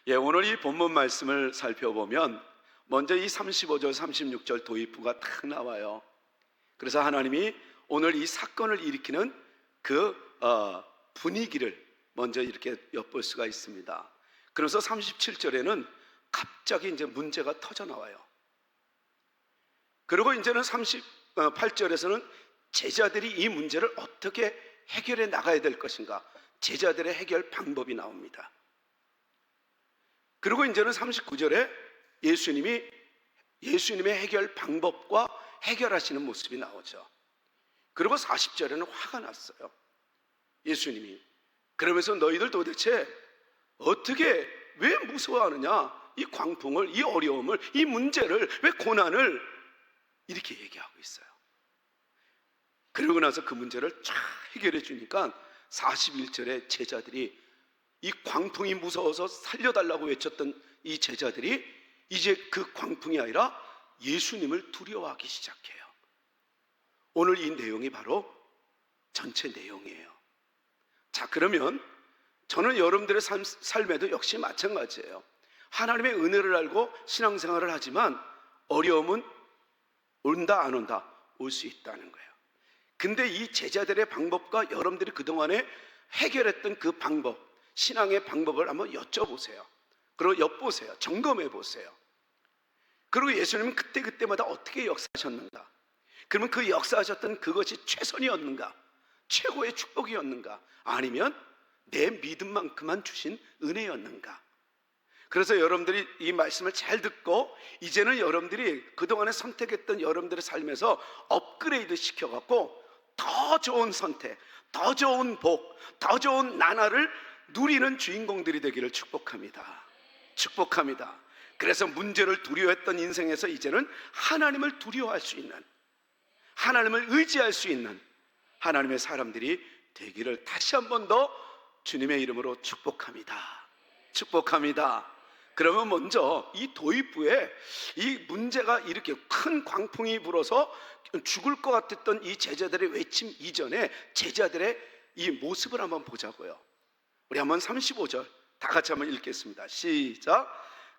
오늘 이 본문 말씀을 살펴보면 먼저 이 35절, 36절 도입부가 딱 나와요. 그래서 하나님이 오늘 이 사건을 일으키는 그 분위기를 먼저 이렇게 엿볼 수가 있습니다. 그래서 37절에는 갑자기 이제 문제가 터져 나와요. 그리고 이제는 38절에서는 제자들이 이 문제를 어떻게 해결해 나가야 될 것인가, 제자들의 해결 방법이 나옵니다. 그리고 이제는 39절에 예수님의 해결 방법과 해결하시는 모습이 나오죠. 그리고 40절에는 화가 났어요. 예수님이 그러면서 너희들 도대체 어떻게, 왜 무서워하느냐, 이 광풍을, 이 어려움을, 이 문제를, 왜 고난을, 이렇게 얘기하고 있어요. 그러고 나서 그 문제를 쫙 해결해 주니까 41절에 제자들이, 이 광풍이 무서워서 살려달라고 외쳤던 이 제자들이 이제 그 광풍이 아니라 예수님을 두려워하기 시작해요. 오늘 이 내용이 바로 전체 내용이에요. 자, 그러면 저는 여러분들의 삶에도 역시 마찬가지예요. 하나님의 은혜를 알고 신앙생활을 하지만 어려움은 온다 안 온다? 올 수 있다는 거예요. 근데 이 제자들의 방법과 여러분들이 그동안에 해결했던 그 방법, 신앙의 방법을 한번 여쭤보세요. 그리고 엿보세요. 점검해 보세요. 그리고 예수님은 그때마다 어떻게 역사하셨는가? 그러면 그 역사하셨던 그것이 최선이었는가? 최고의 축복이었는가? 아니면 내 믿음만큼만 주신 은혜였는가? 그래서 여러분들이 이 말씀을 잘 듣고 이제는 여러분들이 그동안에 선택했던 여러분들의 삶에서 업그레이드 시켜갖고 더 좋은 선택, 더 좋은 복, 더 좋은 나날을 누리는 주인공들이 되기를 축복합니다. 축복합니다. 그래서 문제를 두려워했던 인생에서 이제는 하나님을 두려워할 수 있는, 하나님을 의지할 수 있는 하나님의 사람들이 되기를 다시 한 번 더 주님의 이름으로 축복합니다. 축복합니다. 그러면 먼저 이 도입부에 이 문제가 이렇게 큰 광풍이 불어서 죽을 것 같았던 이 제자들의 외침 이전에 제자들의 이 모습을 한번 보자고요. 우리 한번 35절 다 같이 한번 읽겠습니다. 시작.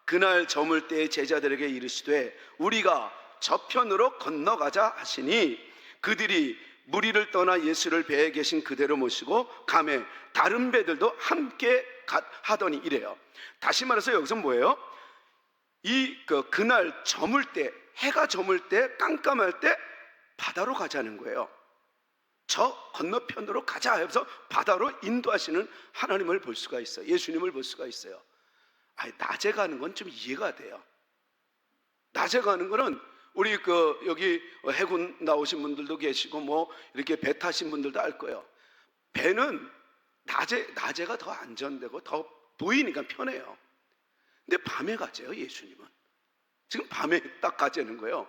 그날 저물 때에 제자들에게 이르시되 우리가 저편으로 건너가자 하시니 그들이 무리를 떠나 예수를 배에 계신 그대로 모시고 가매 다른 배들도 함께 하더니 이래요. 다시 말해서 여기서 뭐예요? 그날 저물 때, 해가 저물 때, 깜깜할 때 바다로 가자는 거예요. 저 건너편으로 가자 해서 바다로 인도하시는 하나님을 볼 수가 있어요. 예수님을 볼 수가 있어요. 낮에 가는 건 좀 이해가 돼요. 낮에 가는 거는 우리 여기 해군 나오신 분들도 계시고 뭐 이렇게 배 타신 분들도 알 거예요. 배는 낮에가 더 안전되고 더 보이니까 편해요. 근데 밤에 가재요. 예수님은 지금 밤에 딱 가자는 거예요.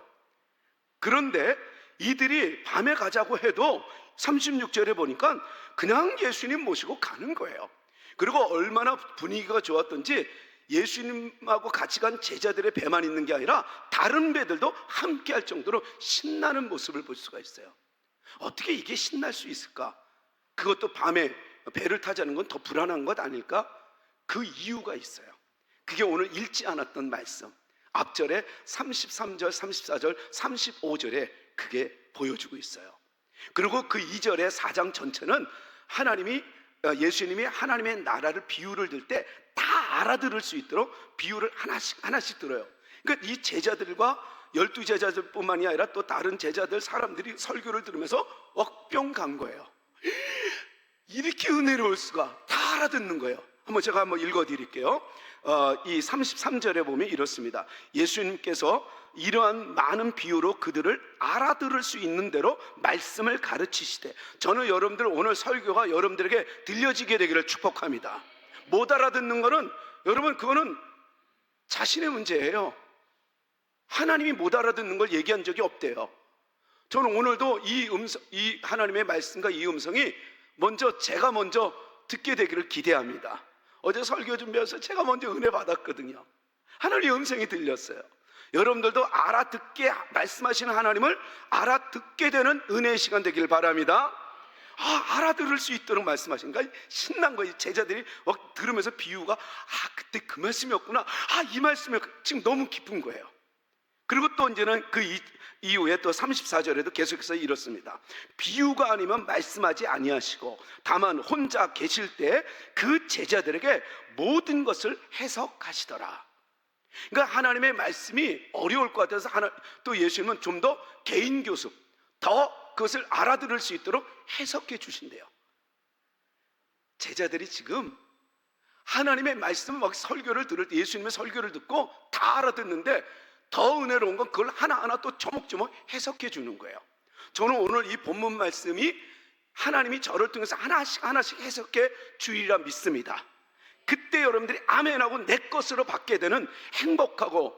그런데 이들이 밤에 가자고 해도 36절에 보니까 그냥 예수님 모시고 가는 거예요. 그리고 얼마나 분위기가 좋았던지 예수님하고 같이 간 제자들의 배만 있는 게 아니라 다른 배들도 함께 할 정도로 신나는 모습을 볼 수가 있어요. 어떻게 이게 신날 수 있을까? 그것도 밤에 배를 타자는 건 더 불안한 것 아닐까? 그 이유가 있어요. 그게 오늘 읽지 않았던 말씀, 앞절에 33절, 34절, 35절에 그게 보여주고 있어요. 그리고 그 2절의 4장 전체는 예수님이 하나님의 나라를 비유를 들 때 다 알아들을 수 있도록 비유를 하나씩 들어요. 그러니까 이 제자들과 12제자들뿐만이 아니라 또 다른 제자들 사람들이 설교를 들으면서 억병 간 거예요. 이렇게 은혜로울 수가, 다 알아듣는 거예요. 제가 한번 읽어드릴게요. 이 33절에 보면 이렇습니다. 예수님께서 이러한 많은 비유로 그들을 알아들을 수 있는 대로 말씀을 가르치시되, 저는 여러분들 오늘 설교가 여러분들에게 들려지게 되기를 축복합니다. 못 알아듣는 거는 여러분, 그거는 자신의 문제예요. 하나님이 못 알아듣는 걸 얘기한 적이 없대요. 저는 오늘도 이 하나님의 말씀과 이 음성이 제가 먼저 듣게 되기를 기대합니다. 어제 설교 준비해서 제가 먼저 은혜 받았거든요. 하나님의 음성이 들렸어요. 여러분들도 알아듣게 말씀하시는 하나님을 알아듣게 되는 은혜의 시간 되길 바랍니다. 알아들을 수 있도록 말씀하신 거예요. 신난 거예요. 제자들이 막 들으면서 비유가 그때 그 말씀이었구나. 이 말씀이 지금 너무 기쁜 거예요. 그리고 또 이제는 그 이후에 또 34절에도 계속해서 이렇습니다. 비유가 아니면 말씀하지 아니하시고 다만 혼자 계실 때 그 제자들에게 모든 것을 해석하시더라. 그러니까 하나님의 말씀이 어려울 것 같아서 또 예수님은 좀 더 개인 교습, 더 그것을 알아들을 수 있도록 해석해 주신대요. 제자들이 지금 하나님의 말씀 막 설교를 들을 때 예수님의 설교를 듣고 다 알아듣는데 더 은혜로운 건 그걸 하나하나 또 조목조목 해석해 주는 거예요. 저는 오늘 이 본문 말씀이 하나님이 저를 통해서 하나씩 해석해 주리라 믿습니다. 그때 여러분들이 아멘하고 내 것으로 받게 되는 행복하고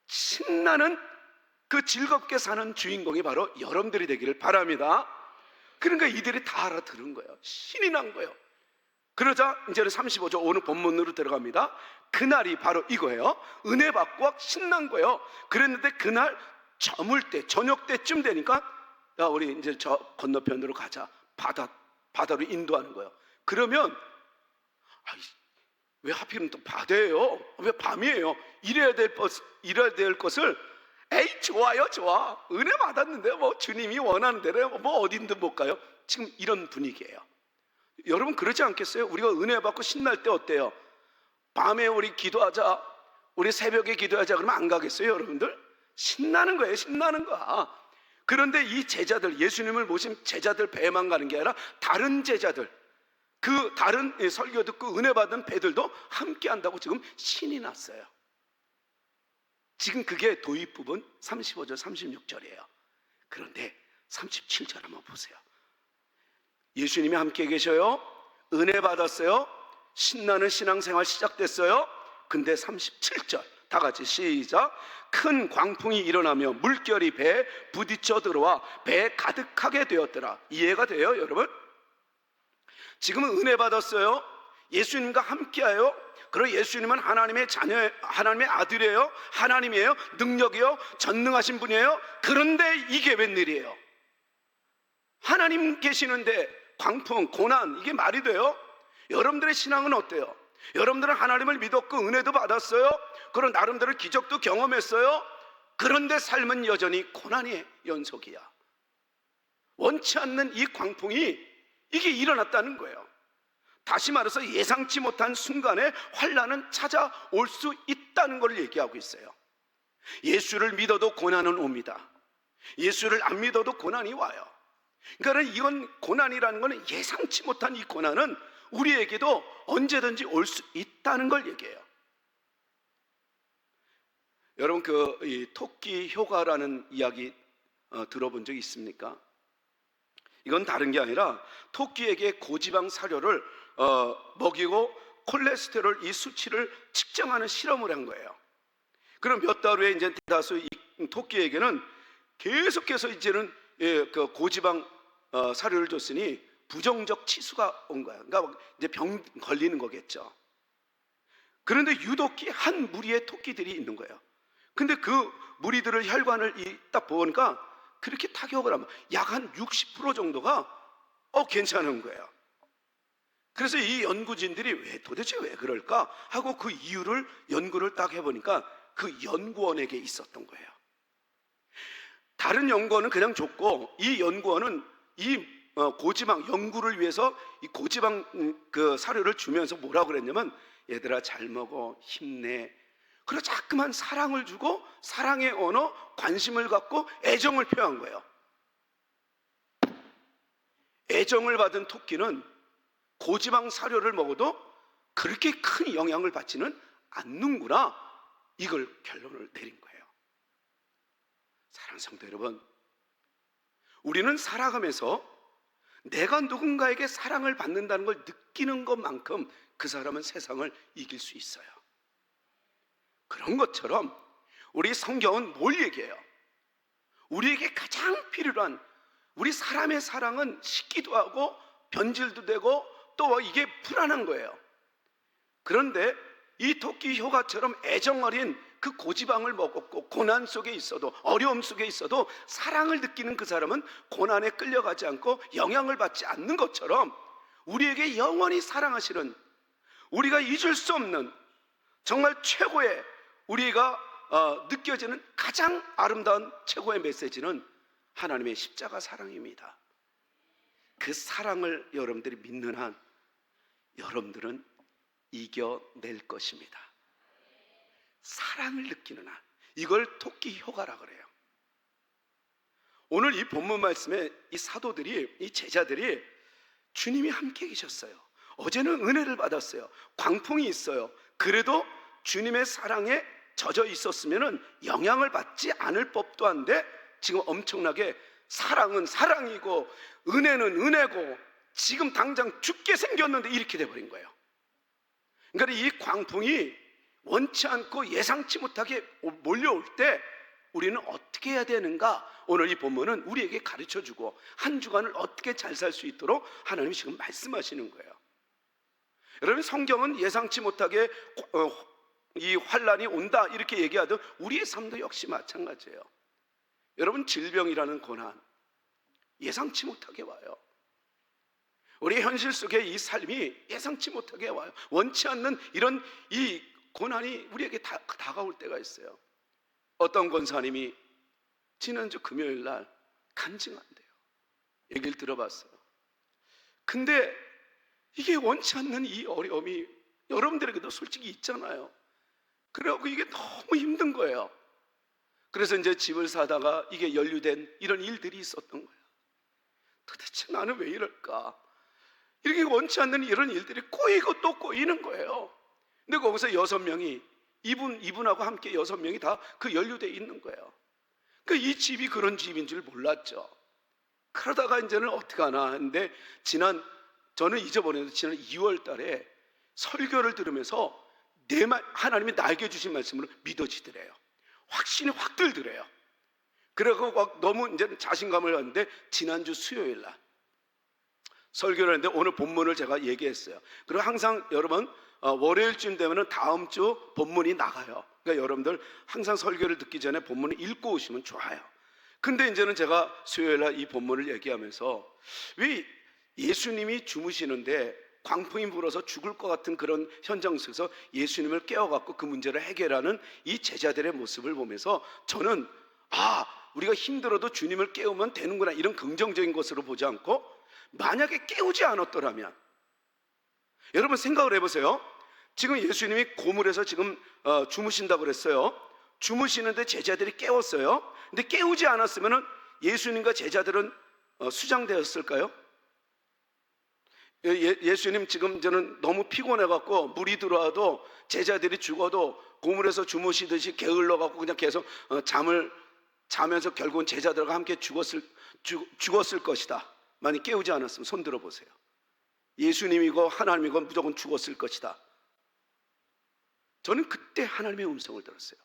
신나는 그 즐겁게 사는 주인공이 바로 여러분들이 되기를 바랍니다. 그러니까 이들이 다 알아들은 거예요. 신이 난 거예요. 그러자 이제는 35절 오늘 본문으로 들어갑니다. 그날이 바로 이거예요. 은혜 받고 신난 거예요. 그랬는데 그날 저물 때 저녁 때쯤 되니까 야 우리 이제 저 건너편으로 가자. 바다로 인도하는 거예요. 그러면 왜 하필은 또 바다예요? 왜 밤이에요? 이래야 될 것을 에이 좋아요 좋아 은혜 받았는데 뭐 주님이 원하는 대로 뭐 어딘든 못 가요. 지금 이런 분위기예요. 여러분 그러지 않겠어요? 우리가 은혜 받고 신날 때 어때요? 밤에 우리 기도하자, 우리 새벽에 기도하자 그러면 안 가겠어요 여러분들? 신나는 거예요. 신나는 거야. 그런데 이 제자들, 예수님을 모신 제자들 배에만 가는 게 아니라 다른 제자들, 그 다른 설교 듣고 은혜 받은 배들도 함께 한다고 지금 신이 났어요. 지금 그게 도입 부분 35절 36절이에요 그런데 37절 한번 보세요. 예수님이 함께 계셔요. 은혜 받았어요. 신나는 신앙생활 시작됐어요. 근데 37절 다 같이 시작. 큰 광풍이 일어나며 물결이 배에 부딪혀 들어와 배에 가득하게 되었더라. 이해가 돼요 여러분? 지금은 은혜 받았어요. 예수님과 함께해요. 그리고 예수님은 하나님의 자녀, 하나님의 아들이에요. 하나님이에요. 능력이요. 전능하신 분이에요. 그런데 이게 웬일이에요? 하나님 계시는데 광풍, 고난, 이게 말이 돼요? 여러분들의 신앙은 어때요? 여러분들은 하나님을 믿었고 은혜도 받았어요. 그런 나름대로 기적도 경험했어요. 그런데 삶은 여전히 고난의 연속이야. 원치 않는 이 광풍이 이게 일어났다는 거예요. 다시 말해서 예상치 못한 순간에 환난은 찾아올 수 있다는 걸 얘기하고 있어요. 예수를 믿어도 고난은 옵니다. 예수를 안 믿어도 고난이 와요. 그러니까 이건 고난이라는 것은 예상치 못한 이 고난은 우리에게도 언제든지 올 수 있다는 걸 얘기해요. 여러분 이 토끼 효과라는 이야기 들어본 적 있습니까? 이건 다른 게 아니라 토끼에게 고지방 사료를 먹이고 콜레스테롤 이 수치를 측정하는 실험을 한 거예요. 그럼 몇 달 후에 이제 대다수 이 토끼에게는 계속해서 이제는 그 고지방 사료를 줬으니 부정적 치수가 온 거예요. 그러니까 이제 병 걸리는 거겠죠. 그런데 유독히 한 무리의 토끼들이 있는 거예요. 근데 그 무리들을 혈관을 딱 보니까 그렇게 타격을 하면 약 한 60% 정도가 괜찮은 거예요. 그래서 이 연구진들이 도대체 왜 그럴까 하고 그 이유를 연구를 딱 해보니까 그 연구원에게 있었던 거예요. 다른 연구원은 그냥 줬고 이 연구원은 이 고지방 연구를 위해서 이 고지방 그 사료를 주면서 뭐라고 그랬냐면 얘들아 잘 먹어 힘내. 그리고 자꾸만 사랑을 주고 사랑의 언어, 관심을 갖고 애정을 표한 거예요. 애정을 받은 토끼는 고지방 사료를 먹어도 그렇게 큰 영향을 받지는 않는구나. 이걸 결론을 내린 거예요. 사랑하는 성도 여러분, 우리는 살아가면서 내가 누군가에게 사랑을 받는다는 걸 느끼는 것만큼 그 사람은 세상을 이길 수 있어요. 그런 것처럼 우리 성경은 뭘 얘기해요? 우리에게 가장 필요한 우리 사람의 사랑은 식기도 하고 변질도 되고 또 이게 불안한 거예요. 그런데 이 토끼 효과처럼 애정 어린 그 고지방을 먹었고 고난 속에 있어도 어려움 속에 있어도 사랑을 느끼는 그 사람은 고난에 끌려가지 않고 영향을 받지 않는 것처럼 우리에게 영원히 사랑하시는 우리가 잊을 수 없는 정말 최고의 우리가 느껴지는 가장 아름다운 최고의 메시지는 하나님의 십자가 사랑입니다. 그 사랑을 여러분들이 믿는 한 여러분들은 이겨낼 것입니다. 사랑을 느끼는 한, 이걸 토끼 효과라 그래요. 오늘 이 본문 말씀에 이 사도들이, 이 제자들이 주님이 함께 계셨어요. 어제는 은혜를 받았어요. 광풍이 있어요. 그래도 주님의 사랑에 젖어 있었으면 영향을 받지 않을 법도 한데 지금 엄청나게 사랑은 사랑이고 은혜는 은혜고 지금 당장 죽게 생겼는데 이렇게 돼버린 거예요. 그러니까 이 광풍이 원치 않고 예상치 못하게 몰려올 때 우리는 어떻게 해야 되는가? 오늘 이 본문은 우리에게 가르쳐주고 한 주간을 어떻게 잘 살 수 있도록 하나님이 지금 말씀하시는 거예요. 여러분, 성경은 예상치 못하게 이 환란이 온다 이렇게 얘기하듯 우리의 삶도 역시 마찬가지예요. 여러분, 질병이라는 고난 예상치 못하게 와요. 우리 현실 속에 이 삶이 예상치 못하게 와요. 원치 않는 이런 이 고난이 우리에게 다가올 때가 있어요. 어떤 권사님이 지난주 금요일 날 간증한대요. 얘기를 들어봤어요. 근데 이게 원치 않는 이 어려움이 여러분들에게도 솔직히 있잖아요. 그래갖고 이게 너무 힘든 거예요. 그래서 이제 집을 사다가 이게 연루된 이런 일들이 있었던 거예요. 도대체 나는 왜 이럴까? 이렇게 원치 않는 이런 일들이 꼬이고 또 꼬이는 거예요. 근데 거기서 6명이 이분하고 함께 6명이 다 그 연루돼 있는 거예요. 그러니까 이 집이 그런 집인 줄 몰랐죠. 그러다가 이제는 어떻게 하나 했는데 저는 잊어버렸는데 지난 2월 달에 설교를 들으면서 하나님이 나에게 주신 말씀으로 믿어지더래요. 확신이 확 들더래요. 그래서 막 너무 이제 자신감을 갖는데 지난주 수요일 날 설교를 했는데 오늘 본문을 제가 얘기했어요. 그리고 항상 여러분 월요일쯤 되면은 다음 주 본문이 나가요. 그러니까 여러분들 항상 설교를 듣기 전에 본문을 읽고 오시면 좋아요. 근데 이제는 제가 수요일 날 이 본문을 얘기하면서 왜 예수님이 주무시는데 광풍이 불어서 죽을 것 같은 그런 현장 속에서 예수님을 깨워갖고 그 문제를 해결하는 이 제자들의 모습을 보면서 저는 우리가 힘들어도 주님을 깨우면 되는구나 이런 긍정적인 것으로 보지 않고 만약에 깨우지 않았더라면 여러분 생각을 해보세요. 지금 예수님이 고물에서 지금 주무신다고 그랬어요. 주무시는데 제자들이 깨웠어요. 근데 깨우지 않았으면 예수님과 제자들은 수장되었을까요? 예수님 지금 저는 너무 피곤해갖고 물이 들어와도 제자들이 죽어도 고물에서 주무시듯이 게을러갖고 그냥 계속 자면서 결국은 제자들과 함께 죽었을 것이다. 만약 깨우지 않았으면 손 들어보세요. 예수님이고 하나님이고 무조건 죽었을 것이다. 저는 그때 하나님의 음성을 들었어요.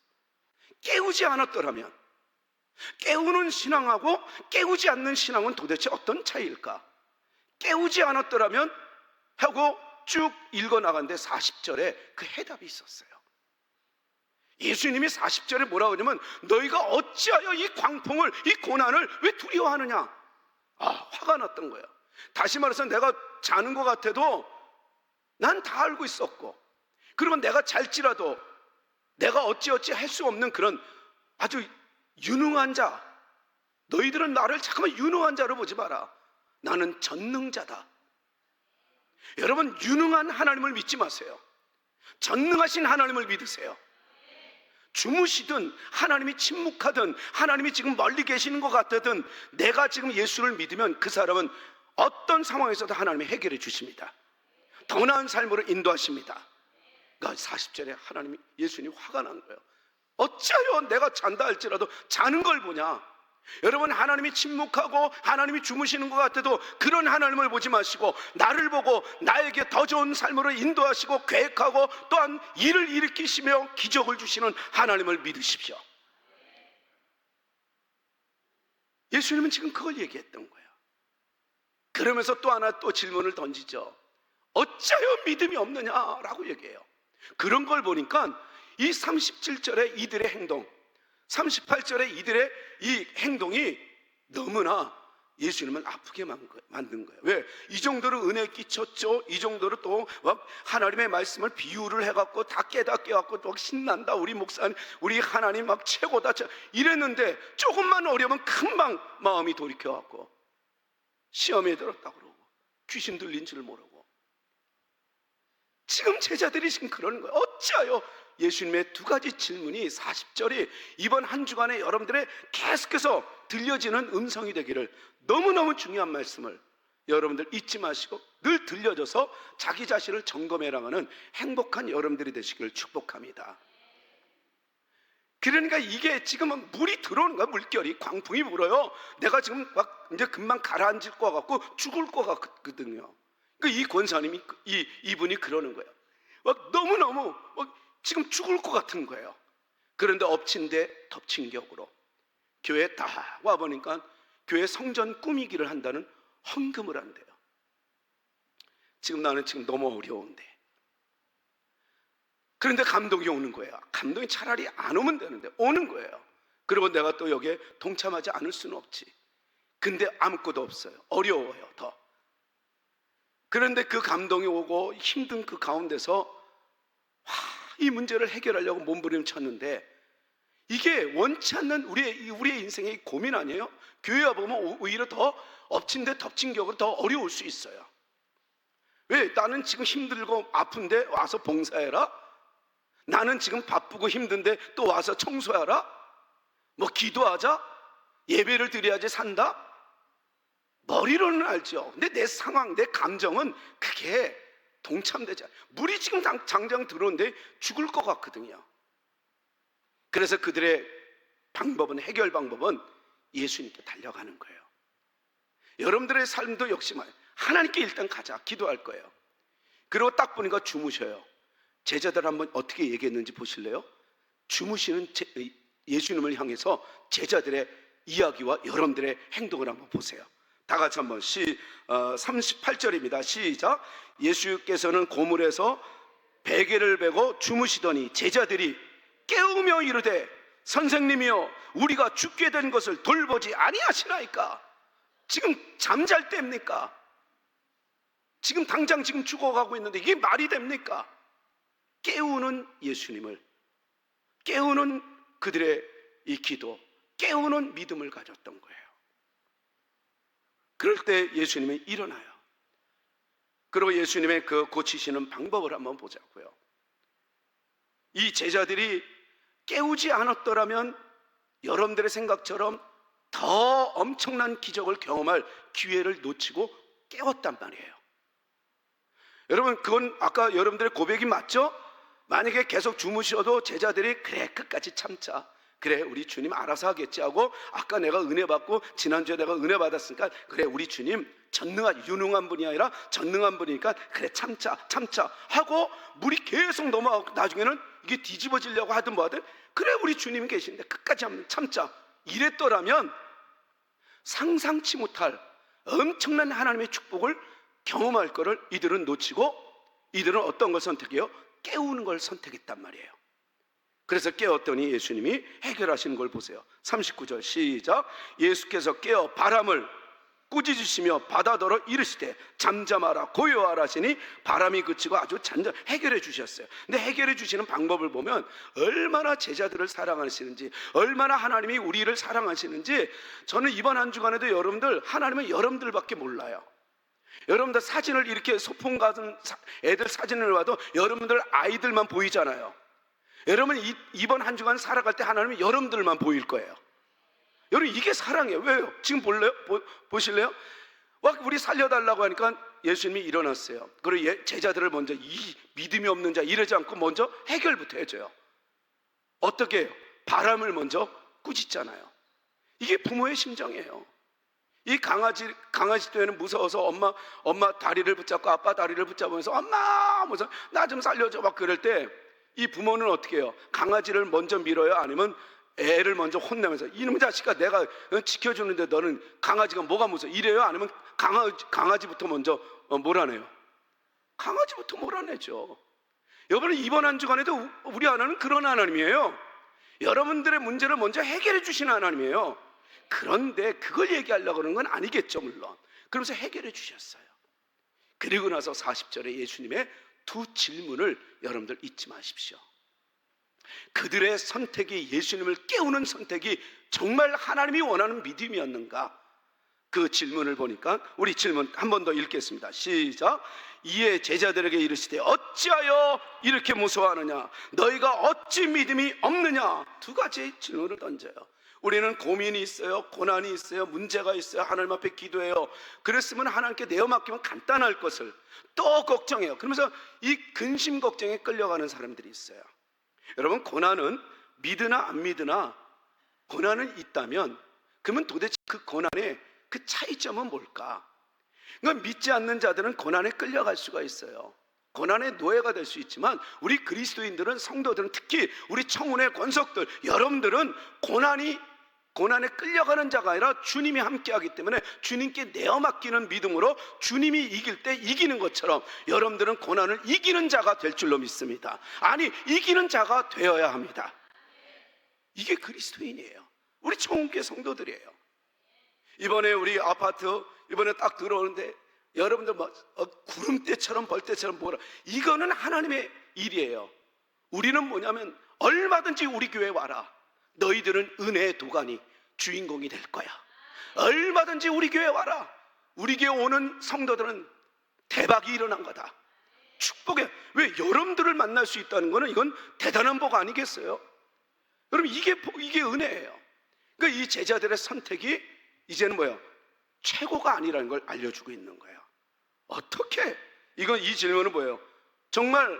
깨우지 않았더라면, 깨우는 신앙하고 깨우지 않는 신앙은 도대체 어떤 차이일까? 깨우지 않았더라면 하고 쭉 읽어나갔는데 40절에 그 해답이 있었어요. 예수님이 40절에 뭐라고 하냐면 너희가 어찌하여 이 광풍을, 이 고난을 왜 두려워하느냐? 화가 났던 거예요. 다시 말해서 내가 자는 것 같아도 난 다 알고 있었고, 그리고 내가 잘지라도 내가 어찌어찌 할 수 없는 그런 아주 유능한 자, 너희들은 나를 잠깐만 유능한 자로 보지 마라. 나는 전능자다. 여러분, 유능한 하나님을 믿지 마세요. 전능하신 하나님을 믿으세요. 주무시든 하나님이 침묵하든 하나님이 지금 멀리 계시는 것 같든 내가 지금 예수를 믿으면 그 사람은 어떤 상황에서도 하나님이 해결해 주십니다. 더 나은 삶으로 인도하십니다. 그러니까 40절에 예수님이 화가 난 거예요. 어찌하여 내가 잔다 할지라도 자는 걸 보냐? 여러분, 하나님이 침묵하고 하나님이 주무시는 것 같아도 그런 하나님을 보지 마시고 나를 보고 나에게 더 좋은 삶으로 인도하시고 계획하고 또한 일을 일으키시며 기적을 주시는 하나님을 믿으십시오. 예수님은 지금 그걸 얘기했던 거예요. 그러면서 또 하나 또 질문을 던지죠. 어찌하여 믿음이 없느냐라고 얘기해요. 그런 걸 보니까 이 37절의 이들의 행동, 38절의 이들의 이 행동이 너무나 예수님은 아프게 만든 거예요. 왜? 이 정도로 은혜 끼쳤죠. 이 정도로 또 막 하나님의 말씀을 비유를 해갖고 다 깨닫고 막 신난다. 우리 목사님, 우리 하나님 막 최고다. 이랬는데 조금만 어려면 금방 마음이 돌이켜갖고 시험에 들었다 그러고 귀신 들린 줄 모르고. 지금 제자들이 지금 그러는 거예요. 어찌하여 예수님의 두 가지 질문이 40절이 이번 한 주간에 여러분들의 계속해서 들려지는 음성이 되기를, 너무너무 중요한 말씀을 여러분들 잊지 마시고 늘 들려줘서 자기 자신을 점검해나가는 행복한 여러분들이 되시기를 축복합니다. 그러니까 이게 지금은 물이 들어오는 거야. 물결이, 광풍이 불어요. 내가 지금 막 이제 금방 가라앉을 것 같고 죽을 것 같거든요. 그러니까 이 권사님이, 이분이 그러는 거예요. 막 너무너무 막 지금 죽을 것 같은 거예요. 그런데 엎친 데 덮친 격으로 교회에 다 와보니까 교회 성전 꾸미기를 한다는 헌금을 한대요. 지금 나는 지금 너무 어려운데. 그런데 감동이 오는 거예요. 감동이 차라리 안 오면 되는데 오는 거예요. 그리고 내가 또 여기에 동참하지 않을 수는 없지. 근데 아무것도 없어요. 어려워요, 더. 그런데 그 감동이 오고 힘든 그 가운데서 이 문제를 해결하려고 몸부림쳤는데, 이게 원치 않는 우리의 인생의 고민 아니에요? 교회 와보면 오히려 더 엎친 데 덮친 격으로 더 어려울 수 있어요. 왜? 나는 지금 힘들고 아픈데 와서 봉사해라? 나는 지금 바쁘고 힘든데 또 와서 청소하라? 뭐 기도하자? 예배를 드려야지 산다? 머리로는 알죠. 근데 내 상황, 내 감정은 그게 동참되지 않아요. 물이 지금 당장 들어오는데 죽을 것 같거든요. 그래서 그들의 방법은, 해결 방법은 예수님께 달려가는 거예요. 여러분들의 삶도 역시 하나님께 일단 가자, 기도할 거예요. 그리고 딱 보니까 주무셔요. 제자들 한번 어떻게 얘기했는지 보실래요? 주무시는 예수님을 향해서 제자들의 이야기와 여러분들의 행동을 한번 보세요. 다 같이 한번 38절입니다. 시작. 예수께서는 고물에서 베개를 베고 주무시더니 제자들이 깨우며 이르되 선생님이여 우리가 죽게 된 것을 돌보지 아니하시나이까? 지금 잠잘 때입니까? 지금 당장 지금 죽어가고 있는데 이게 말이 됩니까? 깨우는 예수님을, 깨우는 그들의 이 기도, 깨우는 믿음을 가졌던 거예요. 그럴 때 예수님이 일어나요. 그리고 예수님의 그 고치시는 방법을 한번 보자고요. 이 제자들이 깨우지 않았더라면 여러분들의 생각처럼 더 엄청난 기적을 경험할 기회를 놓치고 깨웠단 말이에요. 여러분, 그건 아까 여러분들의 고백이 맞죠? 만약에 계속 주무셔도 제자들이 그래 끝까지 참자, 그래 우리 주님 알아서 하겠지 하고, 아까 내가 은혜 받고 지난주에 내가 은혜 받았으니까 그래 우리 주님 유능한 분이 아니라 전능한 분이니까 그래 참자 하고 물이 계속 넘어가고 나중에는 이게 뒤집어지려고 하든 뭐하든 그래 우리 주님이 계신데 끝까지 한번 참자 이랬더라면 상상치 못할 엄청난 하나님의 축복을 경험할 거를 이들은 놓치고, 이들은 어떤 걸 선택해요? 깨우는 걸 선택했단 말이에요. 그래서 깨웠더니 예수님이 해결하시는 걸 보세요. 39절 시작. 예수께서 깨어 바람을 꾸짖으시며 바다더러 이르시되 잠잠하라 고요하라 하시니 바람이 그치고 아주 잔잔 해결해 주셨어요. 근데 해결해 주시는 방법을 보면 얼마나 제자들을 사랑하시는지, 얼마나 하나님이 우리를 사랑하시는지, 저는 이번 한 주간에도 여러분들, 하나님은 여러분들밖에 몰라요. 여러분들 사진을 이렇게 소풍 가는 애들 사진을 봐도 여러분들 아이들만 보이잖아요. 여러분 이번 한 주간 살아갈 때 하나님은 여러분들만 보일 거예요. 여러분 이게 사랑이에요. 왜요? 지금 보실래요? 막 우리 살려달라고 하니까 예수님이 일어났어요. 그리고 제자들을 먼저 이 믿음이 없는 자 이러지 않고 먼저 해결부터 해줘요. 어떻게 해요? 바람을 먼저 꾸짖잖아요. 이게 부모의 심정이에요. 이 강아지 때는 무서워서 엄마 다리를 붙잡고 아빠 다리를 붙잡으면서 엄마 무서워 나 좀 살려줘 막 그럴 때 이 부모는 어떻게 해요? 강아지를 먼저 밀어요? 아니면 애를 먼저 혼내면서 이놈의 자식아 내가 지켜주는데 너는 강아지가 뭐가 무서워 이래요? 아니면 강아지부터 먼저 몰아내요? 강아지부터 몰아내죠. 여러분 이번 한 주간에도 우리 하나님은 그런 하나님이에요. 여러분들의 문제를 먼저 해결해 주시는 하나님이에요. 그런데 그걸 얘기하려고 하는 건 아니겠죠, 물론. 그러면서 해결해 주셨어요. 그리고 나서 40절에 예수님의 두 질문을 여러분들 잊지 마십시오. 그들의 선택이, 예수님을 깨우는 선택이 정말 하나님이 원하는 믿음이었는가? 그 질문을 보니까, 우리 질문 한 번 더 읽겠습니다. 시작. 이에 제자들에게 이르시되 어찌하여 이렇게 무서워하느냐? 너희가 어찌 믿음이 없느냐? 두 가지 질문을 던져요. 우리는 고민이 있어요, 고난이 있어요, 문제가 있어요. 하나님 앞에 기도해요. 그랬으면 하나님께 내어 맡기면 간단할 것을 또 걱정해요. 그러면서 이 근심 걱정에 끌려가는 사람들이 있어요. 여러분, 고난은 믿으나 안 믿으나 고난은 있다면, 그러면 도대체 그 고난의 그 차이점은 뭘까? 그러니까 믿지 않는 자들은 고난에 끌려갈 수가 있어요. 고난의 노예가 될 수 있지만, 우리 그리스도인들은, 성도들은, 특히 우리 청운의 권속들, 여러분들은 고난에 끌려가는 자가 아니라 주님이 함께하기 때문에 주님께 내어 맡기는 믿음으로 주님이 이길 때 이기는 것처럼 여러분들은 고난을 이기는 자가 될 줄로 믿습니다. 아니, 이기는 자가 되어야 합니다. 이게 그리스도인이에요. 우리 청운교회 성도들이에요. 이번에 우리 아파트 이번에 딱 들어오는데 여러분들 구름대처럼 벌떼처럼 보라. 이거는 하나님의 일이에요. 우리는 뭐냐면, 얼마든지 우리 교회에 와라. 너희들은 은혜의 도가니 주인공이 될 거야. 얼마든지 우리 교회에 와라. 우리 교회 오는 성도들은 대박이 일어난 거다. 축복의, 왜 여러분들을 만날 수 있다는 거는 이건 대단한 복 아니겠어요? 여러분, 이게 은혜예요. 그러니까 이 제자들의 선택이 이제는 뭐예요? 최고가 아니라는 걸 알려주고 있는 거예요. 어떻게? 이 질문은 뭐예요? 정말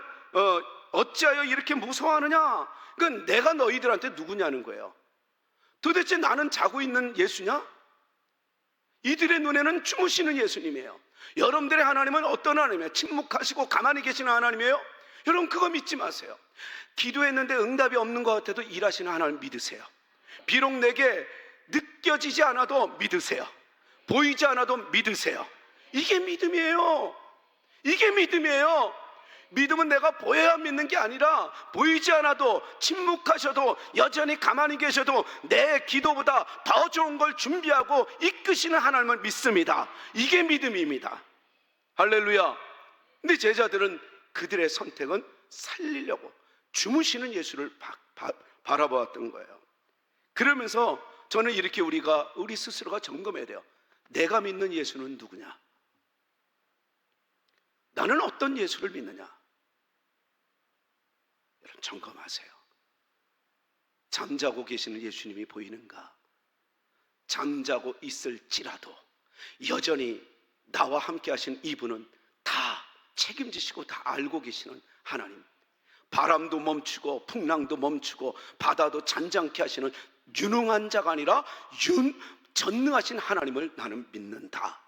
어찌하여 이렇게 무서워하느냐? 그건 내가 너희들한테 누구냐는 거예요. 도대체 나는 자고 있는 예수냐? 이들의 눈에는 주무시는 예수님이에요. 여러분들의 하나님은 어떤 하나님이에요? 침묵하시고 가만히 계시는 하나님이에요? 여러분, 그거 믿지 마세요. 기도했는데 응답이 없는 것 같아도 일하시는 하나님 믿으세요. 비록 내게 느껴지지 않아도 믿으세요. 보이지 않아도 믿으세요. 이게 믿음이에요. 이게 믿음이에요. 믿음은 내가 보여야 믿는 게 아니라, 보이지 않아도, 침묵하셔도, 여전히 가만히 계셔도 내 기도보다 더 좋은 걸 준비하고 이끄시는 하나님을 믿습니다. 이게 믿음입니다. 할렐루야. 근데 제자들은 그들의 선택은 살리려고 주무시는 예수를 바라보았던 거예요. 그러면서 저는 이렇게 우리 스스로가 점검해야 돼요. 내가 믿는 예수는 누구냐? 나는 어떤 예수를 믿느냐? 여러분, 점검하세요. 잠자고 계시는 예수님이 보이는가? 잠자고 있을지라도 여전히 나와 함께 하신 이분은 다 책임지시고 다 알고 계시는 하나님. 바람도 멈추고 풍랑도 멈추고 바다도 잔잔케 하시는 유능한 자가 아니라 전능하신 하나님을 나는 믿는다.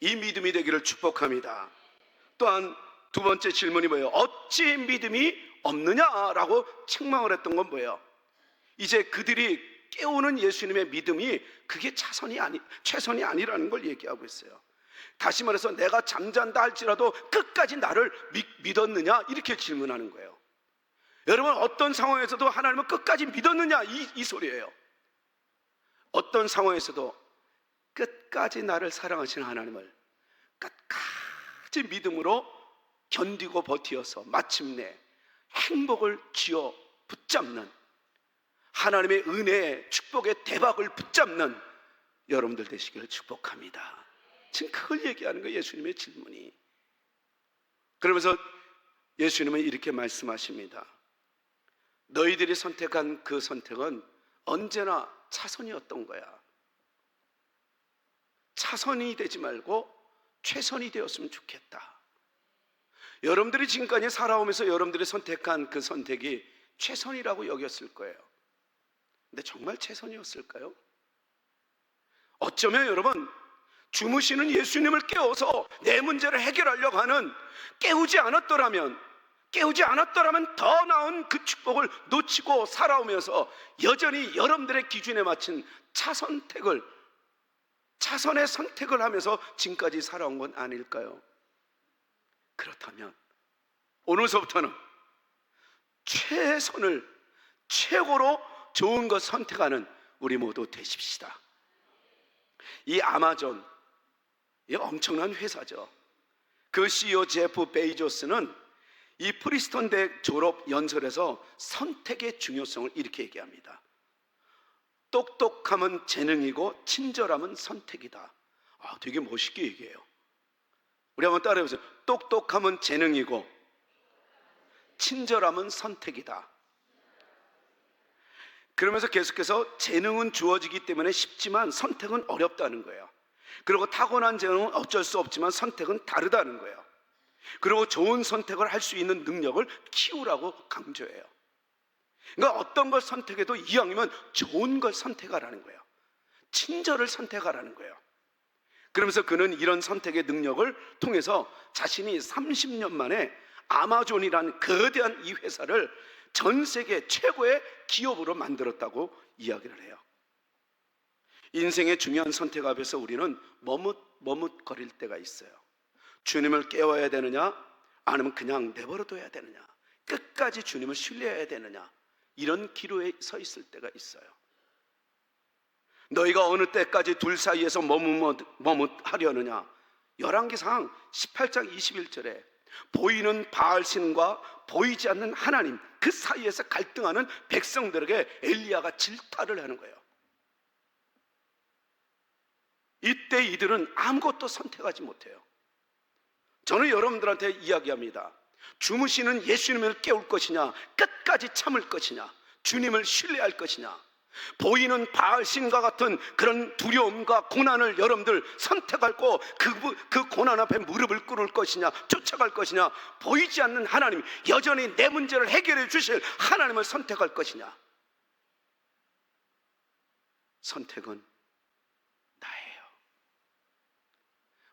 이 믿음이 되기를 축복합니다. 또한 두 번째 질문이 뭐예요? 어찌 믿음이 없느냐라고 책망을 했던 건 뭐예요? 이제 그들이 깨우는 예수님의 믿음이 그게 최선이 아니라는 걸 얘기하고 있어요. 다시 말해서 내가 잠잔다 할지라도 끝까지 나를 믿었느냐? 이렇게 질문하는 거예요. 여러분, 어떤 상황에서도 하나님을 끝까지 믿었느냐? 이 소리예요. 어떤 상황에서도 끝까지 나를 사랑하시는 하나님을 끝까지 믿음으로 견디고 버티어서 마침내 행복을 쥐어 붙잡는, 하나님의 은혜의 축복의 대박을 붙잡는 여러분들 되시기를 축복합니다. 지금 그걸 얘기하는 거예요, 예수님의 질문이. 그러면서 예수님은 이렇게 말씀하십니다. 너희들이 선택한 그 선택은 언제나 차선이었던 거야. 차선이 되지 말고 최선이 되었으면 좋겠다. 여러분들이 지금까지 살아오면서 여러분들이 선택한 그 선택이 최선이라고 여겼을 거예요. 근데 정말 최선이었을까요? 어쩌면 여러분, 주무시는 예수님을 깨워서 내 문제를 해결하려고 하는, 깨우지 않았더라면 더 나은 그 축복을 놓치고 살아오면서 여전히 여러분들의 기준에 맞춘 차선의 선택을 하면서 지금까지 살아온 건 아닐까요? 그렇다면 오늘서부터는 최선을, 최고로 좋은 것 선택하는 우리 모두 되십시다. 이 아마존, 이 엄청난 회사죠. 그 CEO 제프 베이조스는 이 프리스턴 대 졸업 연설에서 선택의 중요성을 이렇게 얘기합니다. 똑똑함은 재능이고 친절함은 선택이다. 되게 멋있게 얘기해요. 우리 한번 따라해보세요. 똑똑함은 재능이고 친절함은 선택이다. 그러면서 계속해서 재능은 주어지기 때문에 쉽지만 선택은 어렵다는 거예요. 그리고 타고난 재능은 어쩔 수 없지만 선택은 다르다는 거예요. 그리고 좋은 선택을 할 수 있는 능력을 키우라고 강조해요. 그러니까 어떤 걸 선택해도 이왕이면 좋은 걸 선택하라는 거예요. 친절을 선택하라는 거예요. 그러면서 그는 이런 선택의 능력을 통해서 자신이 30년 만에 아마존이라는 거대한 이 회사를 전 세계 최고의 기업으로 만들었다고 이야기를 해요. 인생의 중요한 선택 앞에서 우리는 머뭇거릴 때가 있어요. 주님을 깨워야 되느냐, 아니면 그냥 내버려둬야 되느냐, 끝까지 주님을 신뢰해야 되느냐, 이런 기로에 서 있을 때가 있어요. 너희가 어느 때까지 둘 사이에서 머뭇하려느냐. 열왕기상 18장 21절에 보이는 바알신과 보이지 않는 하나님, 그 사이에서 갈등하는 백성들에게 엘리야가 질타를 하는 거예요. 이때 이들은 아무것도 선택하지 못해요. 저는 여러분들한테 이야기합니다. 주무시는 예수님을 깨울 것이냐, 끝까지 참을 것이냐, 주님을 신뢰할 것이냐, 보이는 바알신과 같은 그런 두려움과 고난을 여러분들 선택하고 그 고난 앞에 무릎을 꿇을 것이냐, 쫓아갈 것이냐, 보이지 않는 하나님, 여전히 내 문제를 해결해 주실 하나님을 선택할 것이냐. 선택은 나예요.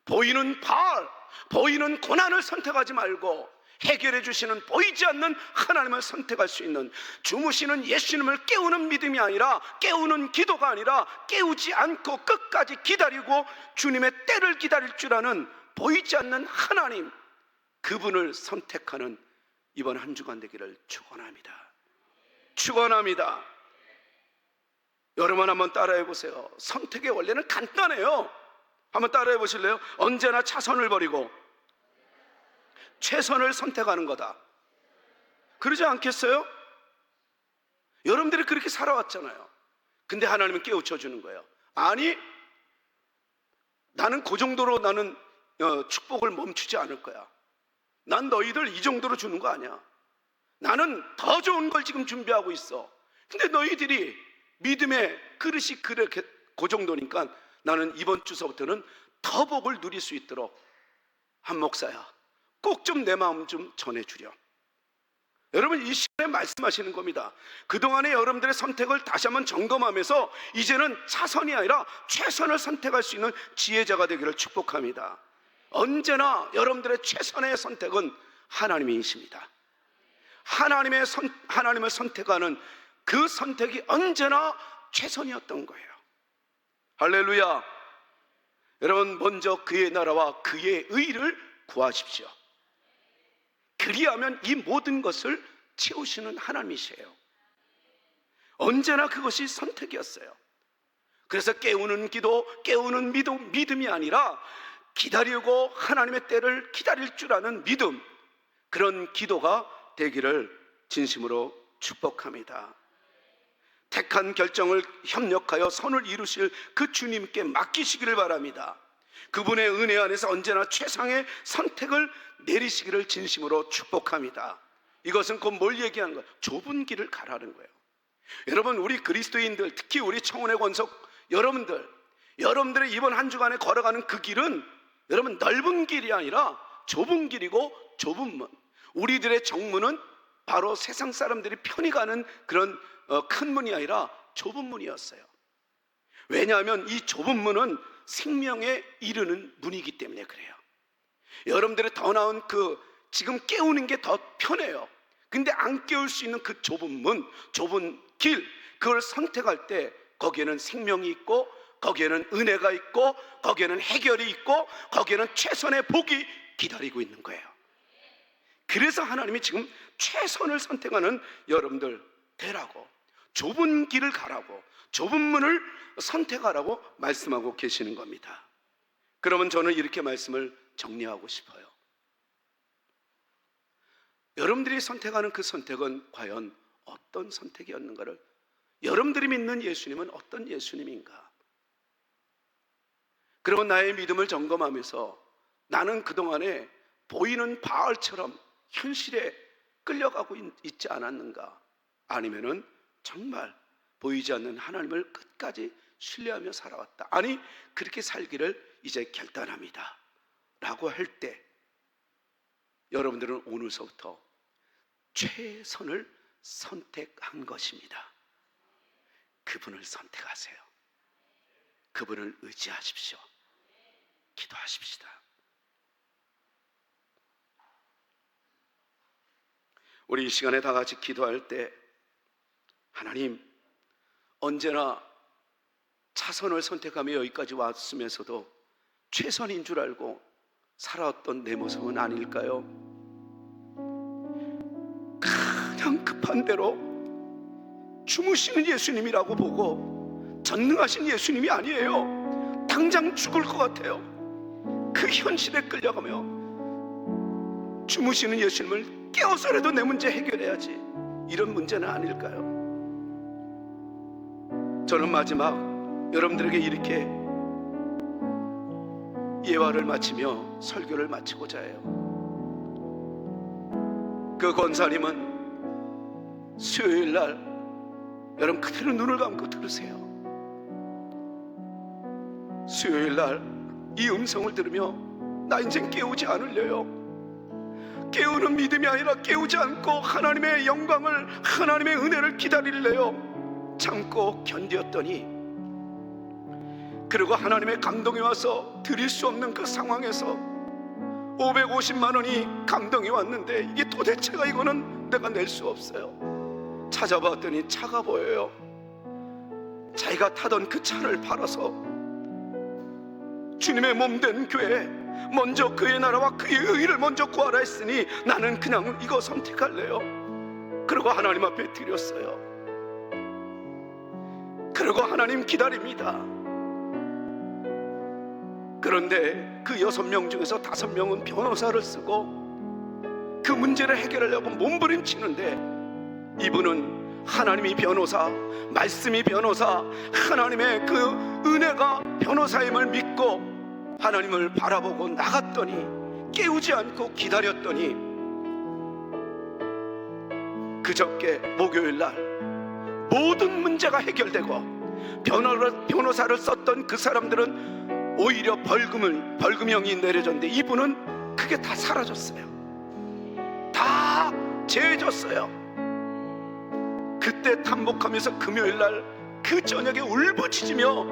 보이는 바알, 보이는 고난을 선택하지 말고 해결해 주시는 보이지 않는 하나님을 선택할 수 있는, 주무시는 예수님을 깨우는 믿음이 아니라, 깨우는 기도가 아니라, 깨우지 않고 끝까지 기다리고 주님의 때를 기다릴 줄 아는 보이지 않는 하나님, 그분을 선택하는 이번 한 주간 되기를 축원합니다. 축원합니다. 여러분 한번 따라해 보세요. 선택의 원리는 간단해요. 한번 따라해 보실래요? 언제나 차선을 버리고 최선을 선택하는 거다. 그러지 않겠어요? 여러분들이 그렇게 살아왔잖아요. 근데 하나님은 깨우쳐 주는 거예요. 아니, 나는 그 정도로 나는 축복을 멈추지 않을 거야. 난 너희들 이 정도로 주는 거 아니야. 나는 더 좋은 걸 지금 준비하고 있어. 근데 너희들이 믿음의 그릇이 그렇게 그 정도니까 나는 이번 주서부터는 더 복을 누릴 수 있도록 한 목사야, 꼭 좀 내 마음 좀 전해주렴. 여러분, 이 시간에 말씀하시는 겁니다. 그동안의 여러분들의 선택을 다시 한번 점검하면서 이제는 차선이 아니라 최선을 선택할 수 있는 지혜자가 되기를 축복합니다. 언제나 여러분들의 최선의 선택은 하나님이십니다. 하나님을 선택하는 그 선택이 언제나 최선이었던 거예요. 할렐루야. 여러분, 먼저 그의 나라와 그의 의를 구하십시오. 그리하면 이 모든 것을 채우시는 하나님이세요. 언제나 그것이 선택이었어요. 그래서 깨우는 기도, 깨우는 믿음이 아니라 기다리고 하나님의 때를 기다릴 줄 아는 믿음, 그런 기도가 되기를 진심으로 축복합니다. 택한 결정을 협력하여 선을 이루실 그 주님께 맡기시기를 바랍니다. 그분의 은혜 안에서 언제나 최상의 선택을 내리시기를 진심으로 축복합니다. 이것은 곧 뭘 얘기하는 거예요? 좁은 길을 가라는 거예요. 여러분, 우리 그리스도인들, 특히 우리 청혼의 권속 여러분들의 이번 한 주간에 걸어가는 그 길은 여러분 넓은 길이 아니라 좁은 길이고 좁은 문. 우리들의 정문은 바로 세상 사람들이 편히 가는 그런 큰 문이 아니라 좁은 문이었어요. 왜냐하면 이 좁은 문은 생명에 이르는 문이기 때문에 그래요. 여러분들의 더 나은 지금 깨우는 게 더 편해요. 근데 안 깨울 수 있는 그 좁은 문, 좁은 길, 그걸 선택할 때 거기에는 생명이 있고, 거기에는 은혜가 있고, 거기에는 해결이 있고, 거기에는 최선의 복이 기다리고 있는 거예요. 그래서 하나님이 지금 최선을 선택하는 여러분들 되라고, 좁은 길을 가라고, 좁은 문을 선택하라고 말씀하고 계시는 겁니다. 그러면 저는 이렇게 말씀을 정리하고 싶어요. 여러분들이 선택하는 그 선택은 과연 어떤 선택이었는가를, 여러분들이 믿는 예수님은 어떤 예수님인가? 그리고 나의 믿음을 점검하면서 나는 그동안에 보이는 바알처럼 현실에 끌려가고 있지 않았는가? 아니면은 정말 보이지 않는 하나님을 끝까지 신뢰하며 살아왔다. 아니, 그렇게 살기를 이제 결단합니다 라고 할 때 여러분들은 오늘서부터 최선을 선택한 것입니다. 그분을 선택하세요. 그분을 의지하십시오. 기도하십시다. 우리 이 시간에 다 같이 기도할 때, 하나님, 언제나 차선을 선택하며 여기까지 왔으면서도 최선인 줄 알고 살아왔던 내 모습은 아닐까요? 그냥 급한 대로 주무시는 예수님이라고 보고 전능하신 예수님이 아니에요. 당장 죽을 것 같아요. 그 현실에 끌려가며 주무시는 예수님을 깨워서라도 내 문제 해결해야지, 이런 문제는 아닐까요? 저는 마지막 여러분들에게 이렇게 예화를 마치며 설교를 마치고자 해요. 그 권사님은 수요일 날, 여러분 그대로 눈을 감고 들으세요. 수요일 날 이 음성을 들으며 나 인생 깨우지 않으려요. 깨우는 믿음이 아니라 깨우지 않고 하나님의 영광을, 하나님의 은혜를 기다릴래요. 참고 견디었더니, 그리고 하나님의 감동이 와서 드릴 수 없는 그 상황에서 550만 원이 감동이 왔는데 이게 도대체가, 이거는 내가 낼 수 없어요. 찾아봤더니 차가 보여요. 자기가 타던 그 차를 팔아서 주님의 몸된 교회, 먼저 그의 나라와 그의 의를 먼저 구하라 했으니 나는 그냥 이거 선택할래요. 그리고 하나님 앞에 드렸어요. 그리고 하나님 기다립니다. 그런데 그 6명 중에서 5명은 변호사를 쓰고 그 문제를 해결하려고 몸부림치는데, 이분은 하나님이 변호사, 말씀이 변호사, 하나님의 그 은혜가 변호사임을 믿고 하나님을 바라보고 나갔더니, 깨우지 않고 기다렸더니, 그저께 목요일 날 모든 문제가 해결되고 변호사를 썼던 그 사람들은 오히려 벌금형이 내려졌는데, 이분은 그게 다 사라졌어요. 다 제해졌어요. 그때 탐복하면서 금요일 날 그 저녁에 울부짖으며,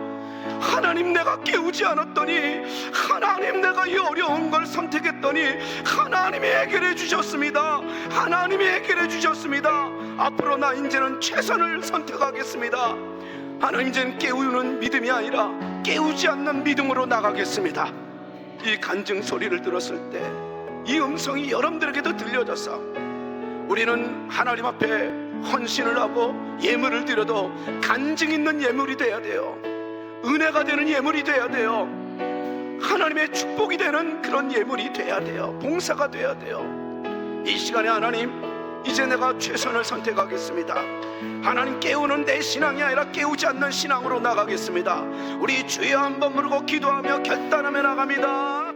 하나님 내가 깨우지 않았더니, 하나님 내가 이 어려운 걸 선택했더니 하나님이 해결해 주셨습니다. 하나님이 해결해 주셨습니다. 앞으로 나 이제는 최선을 선택하겠습니다. 하나님, 이제는 깨우는 믿음이 아니라 깨우지 않는 믿음으로 나가겠습니다. 이 간증 소리를 들었을 때 이 음성이 여러분들에게도 들려져서 우리는 하나님 앞에 헌신을 하고 예물을 드려도 간증 있는 예물이 돼야 돼요. 은혜가 되는 예물이 돼야 돼요. 하나님의 축복이 되는 그런 예물이 돼야 돼요. 봉사가 돼야 돼요. 이 시간에 하나님, 이제 내가 최선을 선택하겠습니다. 하나님, 깨우는 내 신앙이 아니라 깨우지 않는 신앙으로 나가겠습니다. 우리 주여 한번 부르고 기도하며 결단하며 나갑니다.